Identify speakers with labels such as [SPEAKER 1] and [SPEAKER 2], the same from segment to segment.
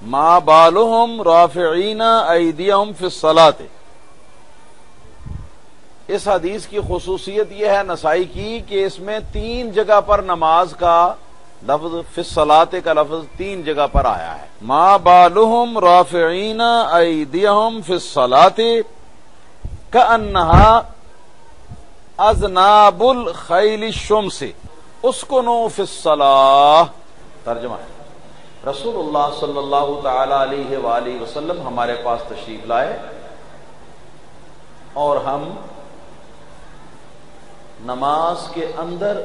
[SPEAKER 1] ما بالهم رافعین ایدیہم فی الصلاۃ. اس حدیث کی خصوصیت یہ ہے نسائی کی کہ اس میں 3 جگہ پر نماز کا لفظ فی الصلاۃ کا لفظ 3 جگہ پر آیا ہے. ما بالهم رافعین ایدیہم فی الصلاۃ کأنہا اذناب الخیل الشمس اسکنوا فی الصلاۃ. ترجمہ ہے رسول اللہ صلی اللہ تعالی علیہ وآلہ وسلم ہمارے پاس تشریف لائے اور ہم نماز کے اندر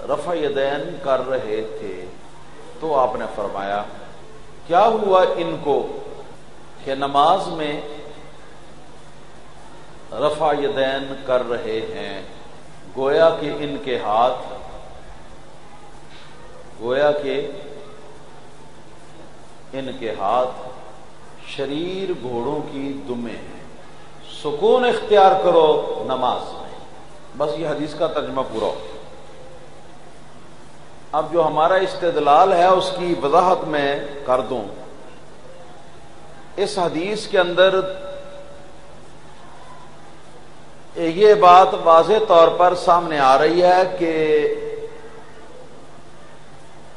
[SPEAKER 1] رفع یدین کر رہے تھے تو آپ نے فرمایا کیا ہوا ان کو کہ نماز میں رفع یدین کر رہے ہیں، گویا کہ ان کے ہاتھ شریر گھوڑوں کی دمیں ہیں. سکون اختیار کرو نماز میں. بس یہ حدیث کا ترجمہ پورا ہو. اب جو ہمارا استدلال ہے اس کی وضاحت میں کر دوں. اس حدیث کے اندر یہ بات واضح طور پر سامنے آ رہی ہے کہ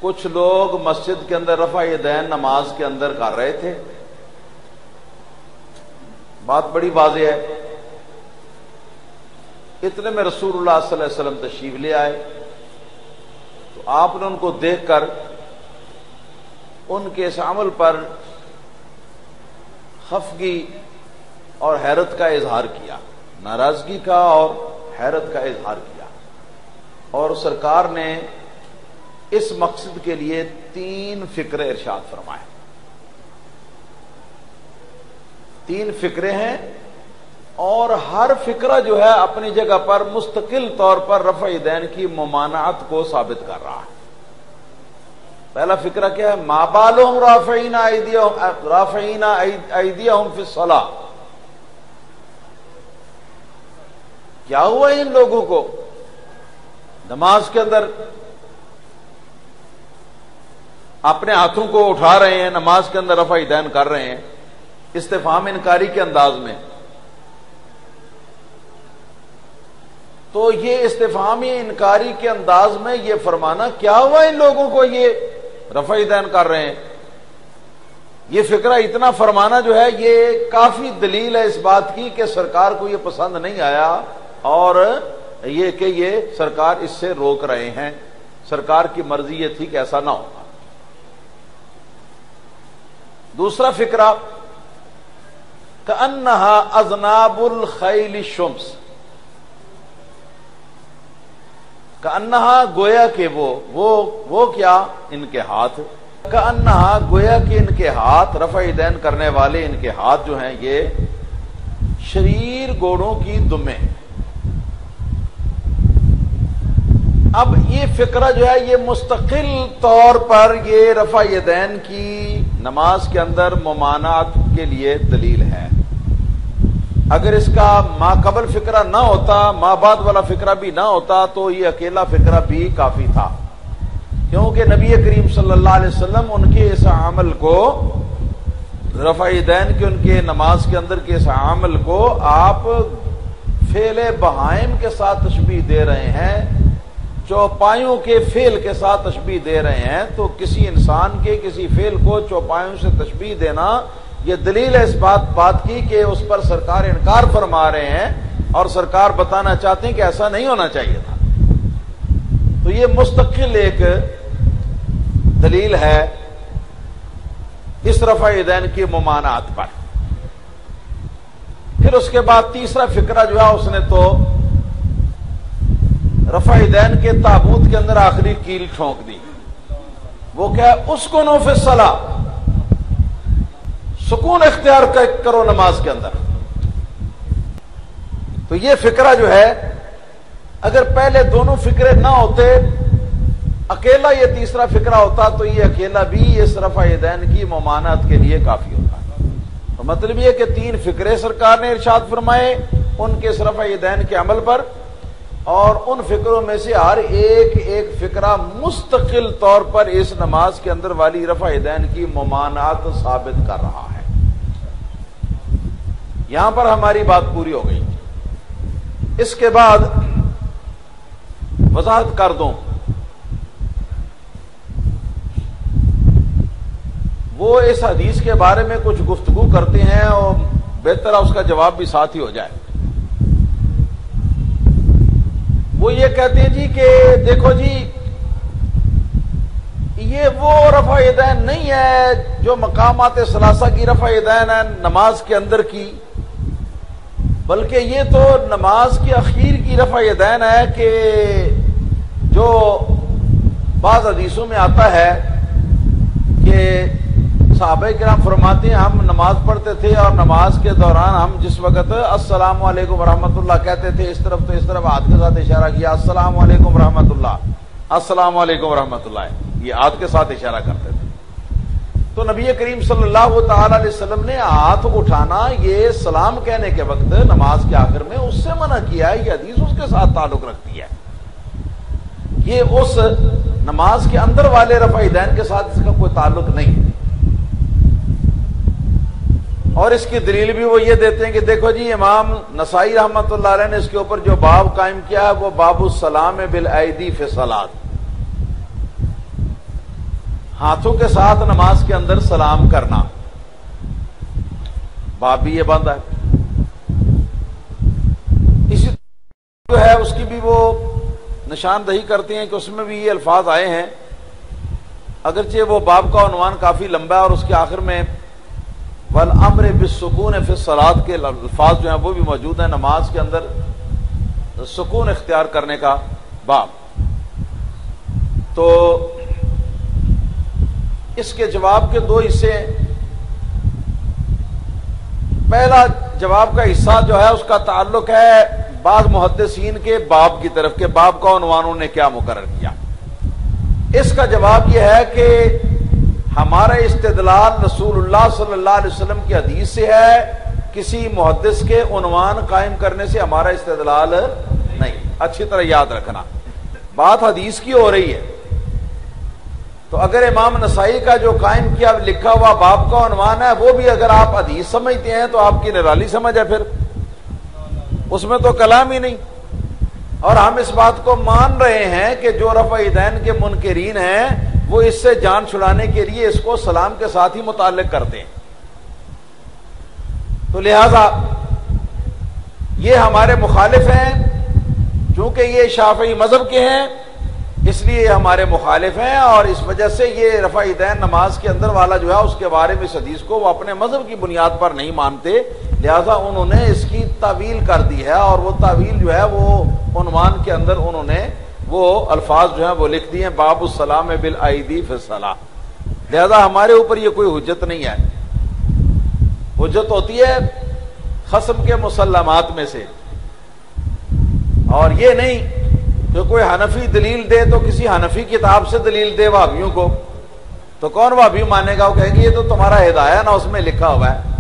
[SPEAKER 1] کچھ لوگ مسجد کے اندر رفع یدین نماز کے اندر کر رہے تھے. بات بڑی واضح ہے. اتنے میں رسول اللہ صلی اللہ علیہ وسلم تشریف لے آئے تو آپ نے ان کو دیکھ کر ان کے اس عمل پر خفگی اور حیرت کا اظہار کیا، ناراضگی کا اور حیرت کا اظہار کیا. اور سرکار نے اس مقصد کے لیے 3 فقرے ارشاد فرمائے. 3 فقرے ہیں اور ہر فقرہ جو ہے اپنی جگہ پر مستقل طور پر رفع یدین کی ممانعت کو ثابت کر رہا ہے. پہلا فقرہ کیا ہے؟ ما بالهم رافعین ایدیہم فی الصلاۃ. کیا ہوا ان لوگوں کو نماز کے اندر اپنے ہاتھوں کو اٹھا رہے ہیں، نماز کے اندر رفع یدین کر رہے ہیں استفہام انکاری کے انداز میں. تو یہ استفہامی انکاری کے انداز میں یہ فرمانا کیا ہوا ان لوگوں کو یہ رفع یدین کر رہے ہیں، یہ فقرہ اتنا فرمانا جو ہے یہ کافی دلیل ہے اس بات کی کہ سرکار کو یہ پسند نہیں آیا اور یہ کہ یہ سرکار اس سے روک رہے ہیں. سرکار کی مرضی یہ تھی کہ ایسا نہ ہوگا. دوسرا فقرہ کأنہا اذناب الخیل الشمس. کأنہا گویا کہ وہ کیا ان کے ہاتھ، کأنہا گویا کہ ان کے ہاتھ رفع یدین کرنے والے ان کے ہاتھ جو ہیں یہ شریر گھوڑوں کی دمیں. اب یہ فقرہ جو ہے یہ مستقل طور پر یہ رفع یدین کی نماز کے اندر ممانعت کے لیے دلیل ہے. اگر اس کا ما قبل فقرہ نہ ہوتا، ما بعد والا فقرہ بھی نہ ہوتا تو یہ اکیلا فقرہ بھی کافی تھا، کیونکہ نبی کریم صلی اللہ علیہ وسلم ان کے اس عمل کو رفع یدین کے ان کے نماز کے اندر کے اس عمل کو آپ فعل بہائم کے ساتھ تشبیہ دے رہے ہیں، چوپایوں کے فعل کے ساتھ تشبیہ دے رہے ہیں. تو کسی انسان کے کسی فعل کو چوپایوں سے تشبیہ دینا یہ دلیل ہے اس بات کی کہ اس پر سرکار انکار فرما رہے ہیں اور سرکار بتانا چاہتے ہیں کہ ایسا نہیں ہونا چاہیے تھا. تو یہ مستقل ایک دلیل ہے اس رفع یدین کی ممانعت پر. پھر اس کے بعد تیسرا فقرہ جو ہے اس نے تو رفع یدین کے تابوت کے اندر آخری کیل ٹھونک دی. وہ کیا ہے؟ اسکنوا فی الصلاۃ. سکون اختیار کرو نماز کے اندر. تو یہ فقرہ جو ہے اگر پہلے دونوں فقرے نہ ہوتے، اکیلا یہ تیسرا فقرہ ہوتا تو یہ اکیلا بھی اس رفع یدین کی ممانعت کے لیے کافی ہوتا. تو مطلب یہ کہ 3 فقرے سرکار نے ارشاد فرمائے ان کے اس رفع یدین کے عمل پر. اور ان فکروں میں سے ہر ایک ایک فکرہ مستقل طور پر اس نماز کے اندر والی رفع یدین کی ممانعت ثابت کر رہا ہے۔ یہاں پر ہماری بات پوری ہو گئی۔ اس کے بعد وضاحت کر دوں، وہ اس حدیث کے بارے میں کچھ گفتگو کرتے ہیں اور بہتر ہے اس کا جواب بھی ساتھ ہی ہو جائے۔ وہ یہ کہتے ہیں جی کہ دیکھو جی یہ وہ رفع یدین نہیں ہے جو مقامات ثلاثہ کی رفع یدین ہے نماز کے اندر کی، بلکہ یہ تو نماز کے اخیر کی رفع یدین ہے کہ جو بعض حدیثوں میں آتا ہے کہ صحابہ کرام فرماتے ہیں ہم نماز پڑھتے تھے اور نماز کے دوران ہم جس وقت السلام علیکم ورحمۃ اللہ کہتے تھے اس طرف تو اس طرف ہاتھ کے ساتھ اشارہ کیا، السلام علیکم ورحمۃ اللہ، السلام علیکم ورحمۃ اللہ، یہ ہاتھ کے ساتھ اشارہ کرتے تھے۔ تو نبی کریم صلی اللہ تعالی علیہ وسلم نے ہاتھ اٹھانا یہ سلام کہنے کے وقت نماز کے آخر میں اس سے منع کیا ہے، یہ حدیث اس کے ساتھ تعلق رکھتی ہے، یہ اس نماز کے اندر والے رفع یدین کے ساتھ اس کا کوئی تعلق نہیں ہے۔ اور اس کی دلیل بھی وہ یہ دیتے ہیں کہ دیکھو جی امام نسائی رحمۃ اللہ علیہ نے اس کے اوپر جو باب قائم کیا ہے وہ باب السلام بالایدی فی الصلاۃ، ہاتھوں کے ساتھ نماز کے اندر سلام کرنا، باب بھی یہ بند ہے۔ اسی جو ہے اس کی بھی وہ نشاندہی کرتے ہیں کہ اس میں بھی یہ الفاظ آئے ہیں، اگرچہ وہ باب کا عنوان کافی لمبا ہے اور اس کے آخر میں والامر بالسکون فی الصلاۃ کے الفاظ جو ہیں وہ بھی موجود ہیں، نماز کے اندر سکون اختیار کرنے کا باب۔ تو اس کے جواب کے دو حصے ہیں۔ پہلا جواب کا حصہ جو ہے اس کا تعلق ہے بعض محدثین کے باب کی طرف کہ باب کا عنوان انہوں نے کیا مقرر کیا۔ اس کا جواب یہ ہے کہ ہمارا استدلال رسول اللہ صلی اللہ علیہ وسلم کی حدیث سے ہے، کسی محدث کے عنوان قائم کرنے سے ہمارا استدلال نہیں۔ اچھی طرح یاد رکھنا، بات حدیث کی ہو رہی ہے، تو اگر امام نسائی کا جو قائم کیا لکھا ہوا باب کا عنوان ہے وہ بھی اگر آپ حدیث سمجھتے ہیں تو آپ کی نرالی سمجھ ہے، پھر اس میں تو کلام ہی نہیں۔ اور ہم اس بات کو مان رہے ہیں کہ جو رفع یدین کے منکرین ہیں وہ اس سے جان چھڑانے کے لیے اس کو سلام کے ساتھ ہی متعلق کرتے ہیں، تو لہذا یہ ہمارے مخالف ہیں، چونکہ یہ شافعی مذہب کے ہیں اس لیے ہمارے مخالف ہیں، اور اس وجہ سے یہ رفع یدین نماز کے اندر والا جو ہے اس کے بارے میں اس حدیث کو وہ اپنے مذہب کی بنیاد پر نہیں مانتے، لہذا انہوں نے اس کی تعویل کر دی ہے، اور وہ تعویل جو ہے وہ عنوان کے اندر انہوں نے وہ الفاظ جو ہیں وہ لکھ دیے ہیں باب السلام بالایدی فی الصلاۃ، لہذا ہمارے اوپر یہ کوئی حجت نہیں ہے۔ حجت ہوتی ہے خصم کے مسلمات میں سے، اور یہ نہیں کہ کوئی حنفی دلیل دے تو کسی حنفی کتاب سے دلیل دے وہابیوں کو، تو کون وہابی مانے گا؟ وہ کہیں گے یہ تو تمہارا ہدایہ نا اس میں لکھا ہوا ہے،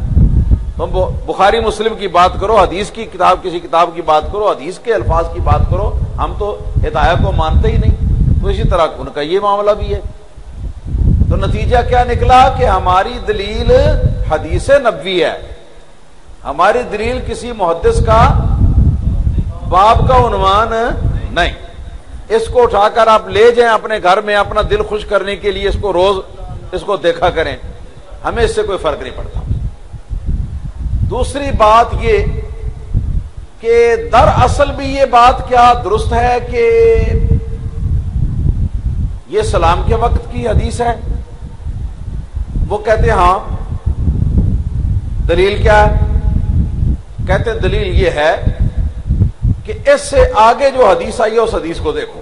[SPEAKER 1] تم بخاری مسلم کی بات کرو، حدیث کی کتاب کسی کتاب کی بات کرو، حدیث کے الفاظ کی بات کرو، ہم تو ہدایہ کو مانتے ہی نہیں۔ تو اسی طرح ان کا یہ معاملہ بھی ہے۔ تو نتیجہ کیا نکلا کہ ہماری دلیل حدیث نبوی ہے، ہماری دلیل کسی محدث کا باب کا عنوان نہیں۔ اس کو اٹھا کر آپ لے جائیں اپنے گھر میں اپنا دل خوش کرنے کے لیے، اس کو روز اس کو دیکھا کریں، ہمیں اس سے کوئی فرق نہیں پڑتا۔ دوسری بات یہ کہ دراصل بھی یہ بات کیا درست ہے کہ یہ سلام کے وقت کی حدیث ہے؟ وہ کہتے ہیں ہاں۔ دلیل کیا ہے؟ کہتے ہیں دلیل یہ ہے کہ اس سے آگے جو حدیث آئی ہے اس حدیث کو دیکھو،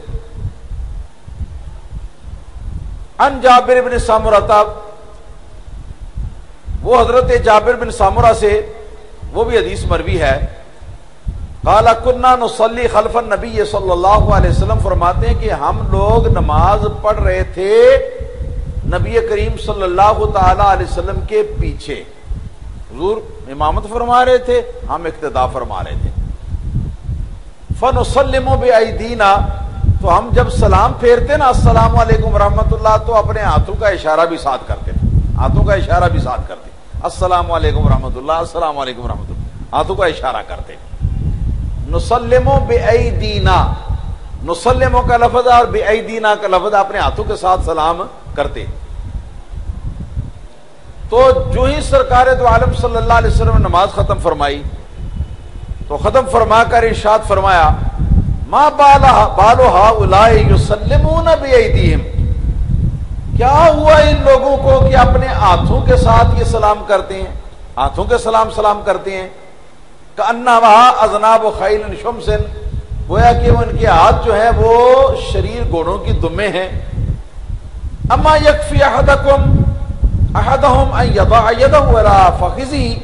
[SPEAKER 1] ان جابر بن سامرہ، وہ حضرت جابر بن سامرہ سے وہ بھی حدیث مروی ہے، قال كنا نصلي خلف النبي صلی اللہ علیہ وسلم، فرماتے ہیں کہ ہم لوگ نماز پڑھ رہے تھے نبی کریم صلی اللہ تعالی علیہ وسلم کے پیچھے، حضور امامت فرما رہے تھے، ہم اقتداء فرما رہے تھے۔ فنسلم بأیدینا، تو ہم جب سلام پھیرتے نا السلام علیکم ورحمۃ اللہ، تو اپنے ہاتھوں کا اشارہ بھی ساتھ کرتے، ہاتھوں کا اشارہ بھی ساتھ کرتے، السلام علیکم ورحمۃ اللہ، السلام علیکم ورحمۃ اللہ، ہاتھوں کا اشارہ کرتے۔ نسلم بأیدینا، نسلم کا لفظ اور بأیدینا کا لفظ، اپنے ہاتھوں کے ساتھ سلام کرتے۔ تو جو ہی سرکار دو عالم صلی اللہ علیہ وسلم نے نماز ختم فرمائی تو ختم فرما کر ارشاد فرمایا ما بال هؤلاء یسلمون بأیدیہم، کیا ہوا ان لوگوں کو کہ اپنے ہاتھوں کے ساتھ یہ سلام کرتے ہیں، ہاتھوں کے سلام کرتے ہیں۔ کأنما اذناب خیل شمس، گویا کہ ان کے ہاتھ جو ہیں وہ شریر گھوڑوں کی دمیں ہیں۔ اما یکفی احدهم ان یضع یده علی فخذه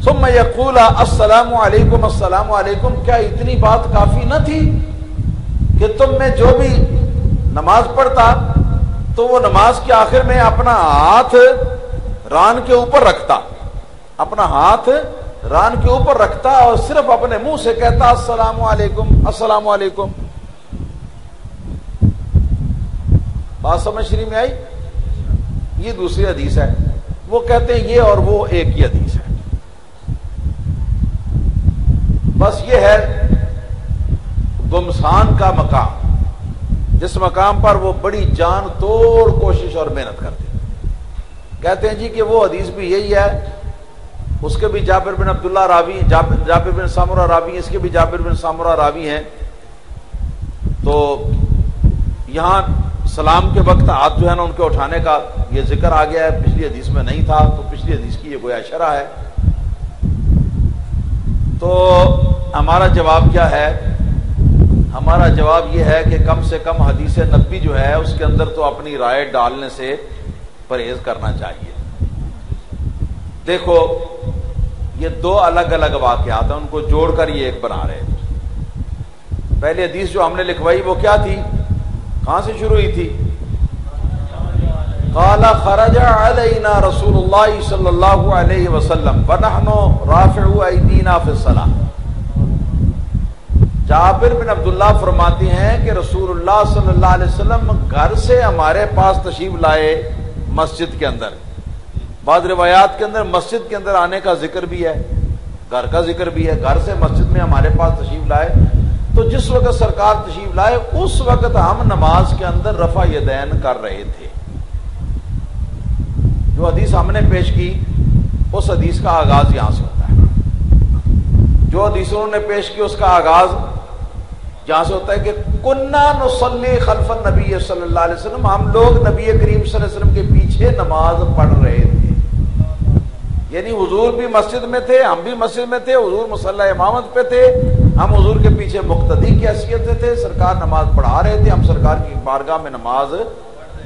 [SPEAKER 1] ثم یقول السلام علیکم السلام علیکم، کیا اتنی بات کافی نہ تھی کہ تم میں جو بھی نماز پڑھتا تو وہ نماز کے آخر میں اپنا ہاتھ ران کے اوپر رکھتا، اپنا ہاتھ ران کے اوپر رکھتا اور صرف اپنے منہ سے کہتا السلام علیکم السلام علیکم۔ بات سمجھ میں آئی؟ یہ دوسری حدیث ہے، وہ کہتے ہیں یہ اور وہ ایک ہی حدیث ہے، بس یہ ہے گمسان کا مقام، جس مقام پر وہ بڑی جان توڑ کوشش اور محنت کرتے ہیں۔ کہتے ہیں جی کہ وہ حدیث بھی یہی ہے، اس کے بھی جابر بن عبداللہ راوی، جابر بن سامرہ راوی، اس کے بھی جابر بن سامرہ راوی ہیں۔ تو یہاں سلام کے وقت ہاتھ جو ہے نا ان کے اٹھانے کا یہ ذکر آ گیا ہے، پچھلی حدیث میں نہیں تھا، تو پچھلی حدیث کی یہ گویا شرح ہے۔ تو ہمارا جواب کیا ہے؟ ہمارا جواب یہ ہے کہ کم سے کم حدیث نبی جو ہے اس کے اندر تو اپنی رائے ڈالنے سے پرہیز کرنا چاہیے۔ دیکھو یہ دو الگ الگ واقعات ہیں، ان کو جوڑ کر یہ ایک بنا رہے ہیں۔ پہلی حدیث جو ہم نے لکھوائی وہ کیا تھی؟ کہاں سے شروع ہوئی تھی؟ قال خرج علینا رسول اللہ صلی اللہ علیہ وسلم ونحن رافع ایدینا فی الصلاۃ۔ جابر بن عبداللہ فرماتے ہیں کہ رسول اللہ صلی اللہ علیہ وسلم گھر سے ہمارے پاس تشریف لائے مسجد کے اندر۔ بعض روایات کے اندر مسجد کے اندر آنے کا ذکر بھی ہے، گھر کا ذکر بھی ہے، گھر سے مسجد میں ہمارے پاس تشریف لائے۔ تو جس وقت سرکار تشریف لائے اس وقت ہم نماز کے اندر رفع یدین کر رہے تھے۔ جو حدیث ہم نے پیش کی اس حدیث کا آغاز یہاں سے ہوتا ہے، جو حدیث انہوں نے پیش کی اس کا آغاز یہاں سے ہوتا ہے کہ کنا نصلی خلف النبی صلی اللہ علیہ وسلم، ہم لوگ نبی کریم صلی اللہ علیہ وسلم کے پیچھے نماز پڑھ رہے تھے۔ یعنی حضور بھی مسجد میں تھے، ہم بھی مسجد میں تھے، حضور مصلی امامت پہ تھے، ہم حضور کے پیچھے مقتدی کی حیثیت سے تھے، سرکار نماز پڑھا رہے تھے، ہم سرکار کی بارگاہ میں نماز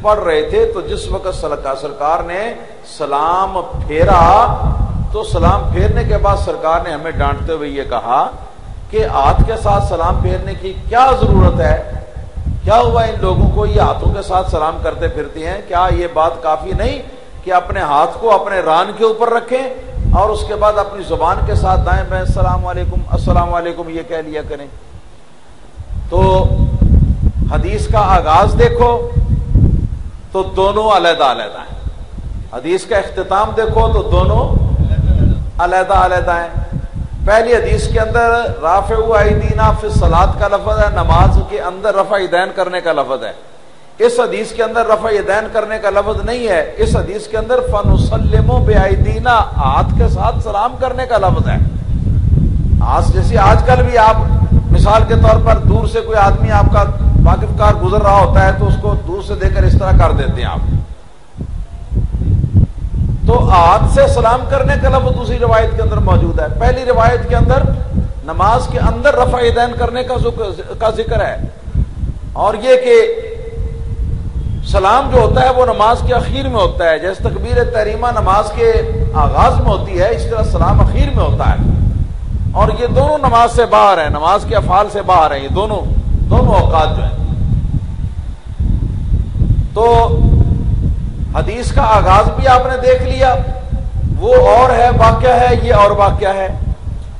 [SPEAKER 1] پڑھ رہے تھے۔ تو جس وقت سرکار نے سلام پھیرا تو سلام پھیرنے کے بعد سرکار نے ہمیں ڈانٹتے ہوئے یہ کہا کہ ہاتھ کے ساتھ سلام پھیرنے کی کیا ضرورت ہے؟ کیا ہوا ان لوگوں کو یہ ہاتھوں کے ساتھ سلام کرتے پھرتے ہیں؟ کیا یہ بات کافی نہیں کہ اپنے ہاتھ کو اپنے ران کے اوپر رکھیں اور اس کے بعد اپنی زبان کے ساتھ دائیں بائیں السلام علیکم یہ کہہ لیا کریں؟ تو حدیث کا آغاز دیکھو تو دونوں علیحدہ علیحدہ ہیں، حدیث کا اختتام دیکھو تو دونوں علیحدہ علیحدہ ہیں۔ پہلی حدیث کے اندر رافع ایدینا فی الصلاۃ کا لفظ ہے، نماز کے اندر رفع یدین کرنے کا لفظ ہے۔ اس حدیث کے اندر رفع یدین کرنے کا لفظ نہیں ہے، اس حدیث کے اندر فنسلم بایدینا، ہاتھ کے ساتھ سلام کرنے کا لفظ ہے۔ آج جیسے آج کل بھی آپ مثال کے طور پر دور سے کوئی آدمی آپ کا واقف کار گزر رہا ہوتا ہے تو اس کو دور سے دیکھ کر اس طرح کر دیتے ہیں آپ، تو ہاتھ سے سلام کرنے کا لفظ دوسری روایت کے اندر موجود ہے۔ پہلی روایت کے اندر نماز کے اندر رفع یدین کرنے کا ذکر ہے، اور یہ کہ سلام جو ہوتا ہے وہ نماز کے اخیر میں ہوتا ہے، جیسے تکبیر تحریمہ نماز کے آغاز میں ہوتی ہے اس طرح سلام اخیر میں ہوتا ہے، اور یہ دونوں نماز سے باہر ہیں، نماز کے افعال سے باہر ہیں، یہ دونوں اوقات جو ہیں۔ تو حدیث کا آغاز بھی آپ نے دیکھ لیا، وہ اور ہے واقعہ ہے، یہ اور واقعہ ہے۔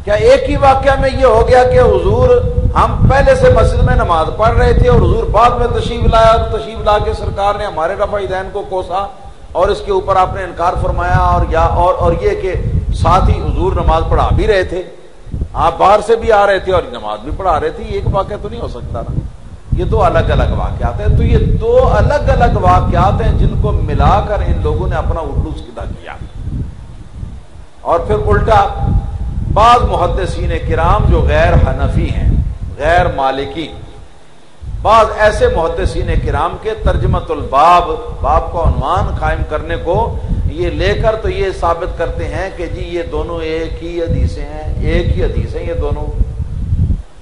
[SPEAKER 1] کیا ایک ہی واقعہ میں یہ ہو گیا کہ حضور ہم پہلے سے مسجد میں نماز پڑھ رہے تھے اور حضور بعد میں تشریف لایا اور تشریف لا کے سرکار نے ہمارے رفع یدین کو کوسا اور اس کے اوپر آپ نے انکار فرمایا، اور یہ کہ ساتھ ہی حضور نماز پڑھا بھی رہے تھے، آپ باہر سے بھی آ رہے تھے اور نماز بھی پڑھا رہے تھے، یہ ایک واقعہ تو نہیں ہو سکتا نا، یہ دو الگ الگ واقعات ہیں۔ تو یہ دو الگ الگ واقعات ہیں جن کو ملا کر ان لوگوں نے اپنا اردو سیدھا کیا۔ اور پھر الٹا بعض محدثین کرام جو غیر حنفی ہیں، غیر مالکی، بعض ایسے محدثین کرام کے ترجمۃ الباب، باب کا عنوان قائم کرنے کو یہ لے کر تو یہ ثابت کرتے ہیں کہ جی یہ دونوں ایک ہی حدیثیں ہیں، ایک ہی حدیث ہیں یہ دونوں۔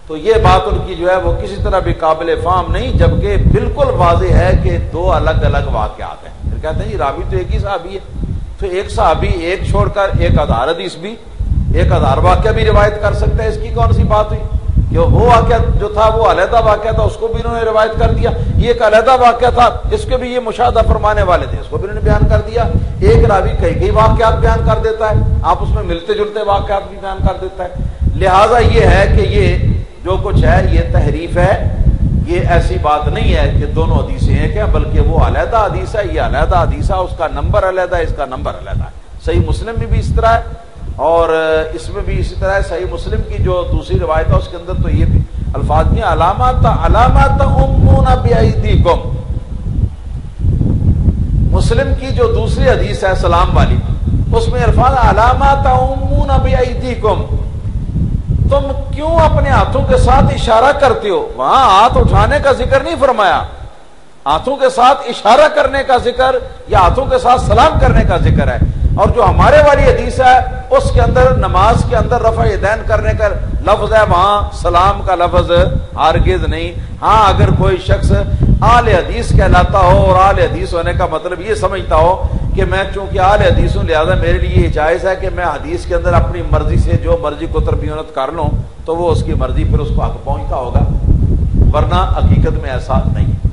[SPEAKER 1] تو یہ بات ان کی جو ہے وہ کسی طرح بھی قابل فہم نہیں، جبکہ بالکل واضح ہے کہ دو الگ الگ واقعات ہیں۔ پھر کہتے ہیں جی راوی تو ایک ہی صحابی ہے، تو ایک صحابی ایک چھوڑ کر ایک ہزار حدیث بھی، ایک ہزار واقعہ بھی روایت کر سکتا ہے، اس کی کون سی بات ہوئی؟ کہ وہ واقعہ جو تھا وہ علیحدہ واقعہ تھا، اس کو بھی انہوں نے روایت کر دیا، یہ ایک علیحدہ واقعہ تھا، اس کے بھی یہ مشاہدہ فرمانے والے تھے، اس کو بھی انہوں نے بیان کر دیا۔ ایک راوی کئی واقعات بیان کر دیتا ہے، آپ اس میں ملتے جلتے واقعات بھی بیان کر دیتا ہے۔ لہٰذا یہ ہے کہ یہ جو کچھ ہے یہ تحریف ہے، یہ ایسی بات نہیں ہے کہ دونوں حدیثیں ایک ہیں، بلکہ وہ علیحدہ حدیث ہے، یہ علیحدہ حدیث ہے، اس کا نمبر علیحدہ ہے، اس کا نمبر علیحدہ ہے۔ صحیح مسلم میں بھی اس طرح ہے اور اس میں بھی اسی طرح ہے۔ صحیح مسلم کی جو دوسری روایت ہے اس کے اندر تو یہ بھی الفاظ ہیں، علامات امون بایدیکم۔ مسلم کی جو دوسری حدیث ہے سلام والی، اس میں الفاظ علامات امون بایدیکم، تم کیوں اپنے ہاتھوں کے ساتھ اشارہ کرتے ہو؟ وہاں ہاتھ اٹھانے کا ذکر نہیں فرمایا، ہاتھوں کے ساتھ اشارہ کرنے کا ذکر یا ہاتھوں کے ساتھ سلام کرنے کا ذکر ہے۔ اور جو ہمارے والی حدیث ہے اس کے اندر نماز کے اندر رفع یدین کرنے کا لفظ ہے، وہاں سلام کا لفظ ہرگز نہیں۔ ہاں اگر کوئی شخص اہل حدیث کہلاتا ہو اور اہل حدیث ہونے کا مطلب یہ سمجھتا ہو کہ میں چونکہ اہل حدیث ہوں لہذا میرے لیے یہ جائز ہے کہ میں حدیث کے اندر اپنی مرضی سے جو مرضی کو تربیت کر لوں، تو وہ اس کی مرضی، پھر اس کو حق پہنچتا ہوگا، ورنہ حقیقت میں ایسا نہیں ہے۔